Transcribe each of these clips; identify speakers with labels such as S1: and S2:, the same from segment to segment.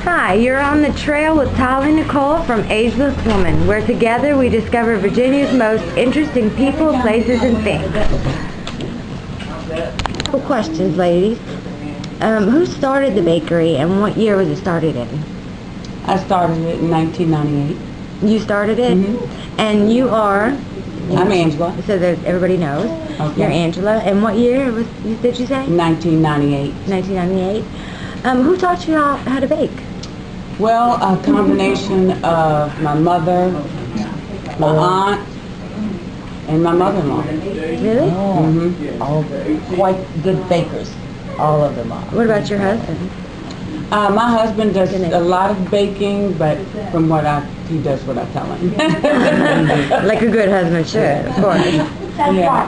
S1: Hi, you're on the trail with Tyler and Nicole from Ageless Woman, where together we discover Virginia's most interesting people, places, and things. Couple questions, ladies. Who started the bakery and what year was it started in?
S2: I started it in 1998.
S1: You started it?
S2: Mm-hmm.
S1: And you are?
S2: I'm Angela.
S1: So that everybody knows.
S2: Okay.
S1: You're Angela. And what year did you say?
S2: 1998.
S1: 1998. Who taught you how to bake?
S2: Well, a combination of my mother, my aunt, and my mother-in-law.
S1: Really?
S3: Oh,
S2: Mm-hmm.
S3: all quite good bakers, all of them are.
S1: What about your husband?
S2: My husband does a lot of baking, but from he does what I tell him.
S1: Like a good husband should, of course.
S2: Yeah.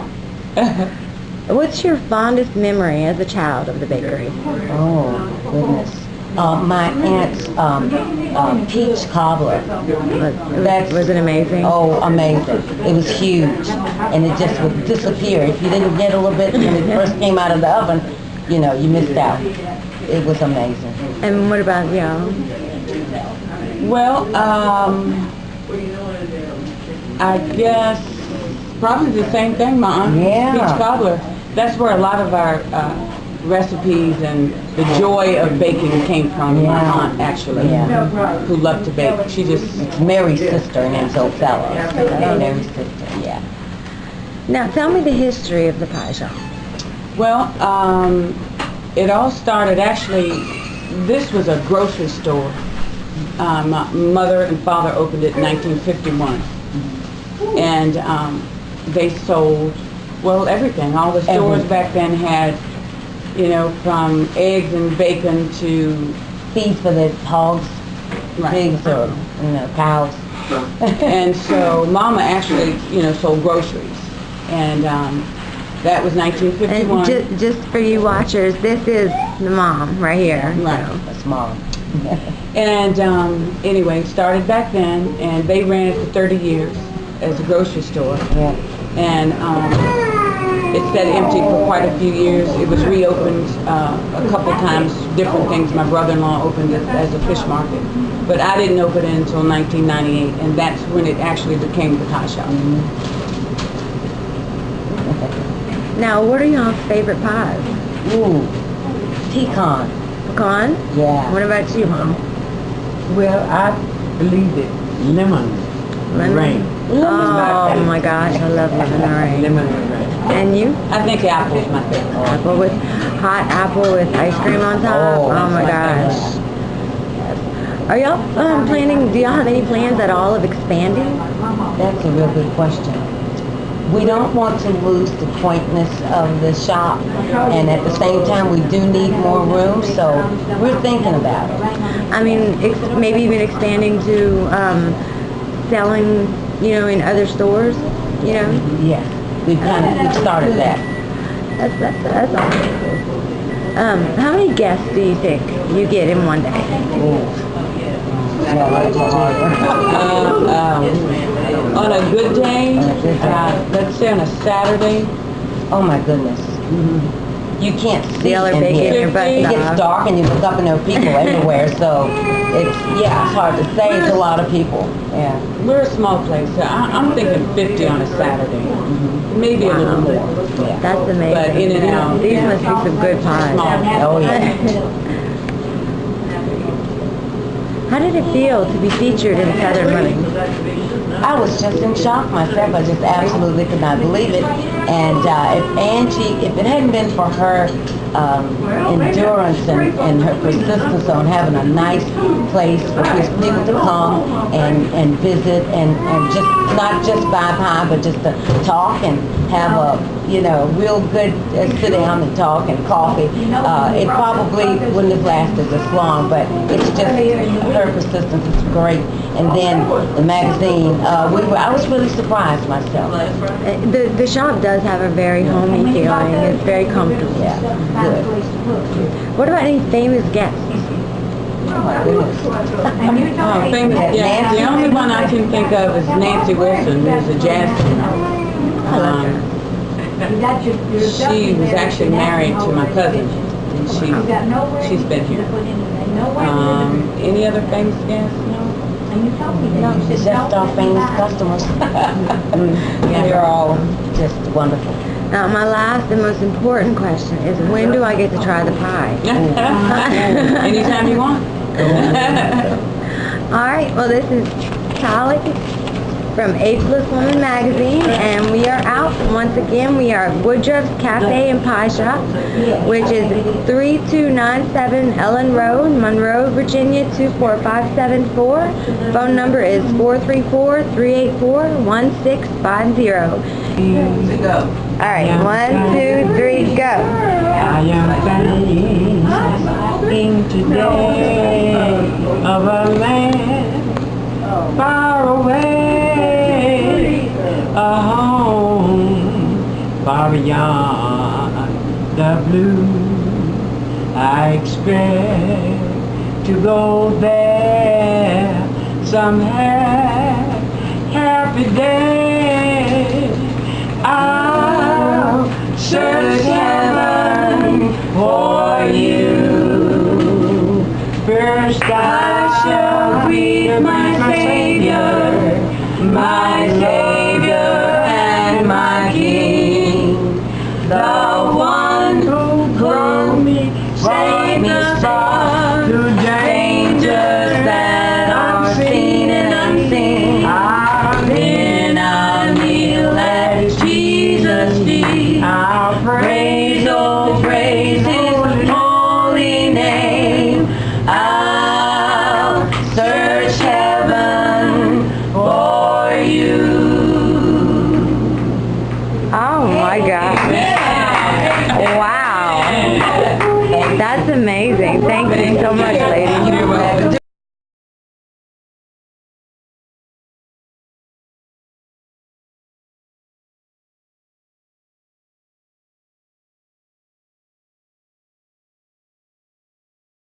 S1: What's your fondest memory as a child of the bakery?
S3: Oh, goodness. My aunt's peach cobbler.
S1: Was it amazing?
S3: Oh, amazing. It was huge. And it just would disappear. If you didn't get a little bit when it first came out of the oven, you missed out. It was amazing.
S1: And what about you?
S2: Well, I guess probably the same thing, my aunt.
S3: Yeah.
S2: Peach cobbler. That's where a lot of our recipes and the joy of baking came from. My aunt, actually, who loved to bake. She just...
S3: Mary's sister, her name's Othello. Mary's sister, yeah.
S1: Now, tell me the history of the pie shop.
S2: Well, it all started, actually, this was a grocery store. My mother and father opened it in 1951. And they sold, well, everything. All the stores back then had, from eggs and bacon to...
S3: Feed for the hogs, pigs, or, cows.
S2: And so Mama actually, sold groceries. And that was 1951.
S1: And just for you watchers, this is the mom right here.
S2: Right.
S1: So.
S3: That's mom.
S2: And anyway, started back then, and they ran it for 30 years as a grocery store.
S3: Yeah.
S2: And it sat empty for quite a few years. It was reopened a couple times, different things. My brother-in-law opened it as a fish market. But I didn't open it until 1998, and that's when it actually became the pie shop.
S1: Now, what are y'all's favorite pies?
S3: Ooh, pecan.
S1: Pecan?
S3: Yeah.
S1: What about you, Mom?
S4: Well, I believe it. Lemon. Rain.
S1: Oh my gosh, I love lemon meringue.
S4: Lemon rain.
S1: And you?
S2: I think apple's my favorite.
S1: Apple with hot apple with ice cream on top. Oh my gosh. Are y'all planning? Do y'all have any plans at all of expanding?
S3: That's a real good question. We don't want to lose the quaintness of the shop, and at the same time we do need more room, so we're thinking about it.
S1: I mean, maybe even expanding to selling, in other stores,
S3: Yeah, we've started that.
S1: That's awesome. How many guests do you think you get in one day?
S2: On a good day, let's say on a Saturday.
S3: Oh my goodness. You can't see
S1: Y'all are
S3: in
S1: baking
S3: here.
S1: your butt
S3: It gets
S1: off.
S3: dark and you look up and there are people everywhere, so it's hard to say. It's a lot of people. Yeah.
S2: We're a small place, so I'm thinking 50 on a Saturday. Maybe a little more.
S3: Yeah.
S1: That's amazing.
S2: But in and out.
S1: These must be some good pies.
S3: Oh yeah.
S1: How did it feel to be featured in Southern Living?
S3: I was just in shock myself. I just absolutely could not believe it. And if it hadn't been for her endurance and her persistence on having a nice place for people to come and visit and just not just buy pie, but just to talk and have a real good sit down and talk and coffee. It probably wouldn't have lasted this long, but it's just her persistence is great. And then the magazine, I was really surprised myself.
S1: The shop does have a very homey feeling. It's very comfortable.
S3: Yeah, good.
S1: What about any famous guests?
S3: Oh my goodness.
S2: Famous, yeah. The only one I can think of is Nancy Wilson, who's a jazz singer.
S1: I love her.
S2: She was actually married to my cousin. and she's been here. Any other famous guests? No.
S3: No, it's just our famous customers.
S2: They're all
S3: just wonderful.
S1: Now, my last and most important question is, when do I get to try the pie?
S2: anytime you want.
S1: All right, well, this is Callie from Ageless Woman Magazine, and we are out. Once again, we are at Woodruff's Cafe and Pie Shop, which is 3297 Ellen Road, Monroe, Virginia 24574. Phone number is 434-384-1650. All right, 1, 2, 3, go.
S4: I am thinking today of a land far away, a home far beyond the blue. I expect to go there some happy day. I'll search heaven for you. First I shall greet my Savior and my King, the one who brought me safe through dangers that are seen and unseen. Then I'll kneel at Jesus' feet. I'll praise, oh praise His holy name. I'll search heaven for you.
S1: Oh my gosh. Wow. That's amazing. Thank you so much, ladies.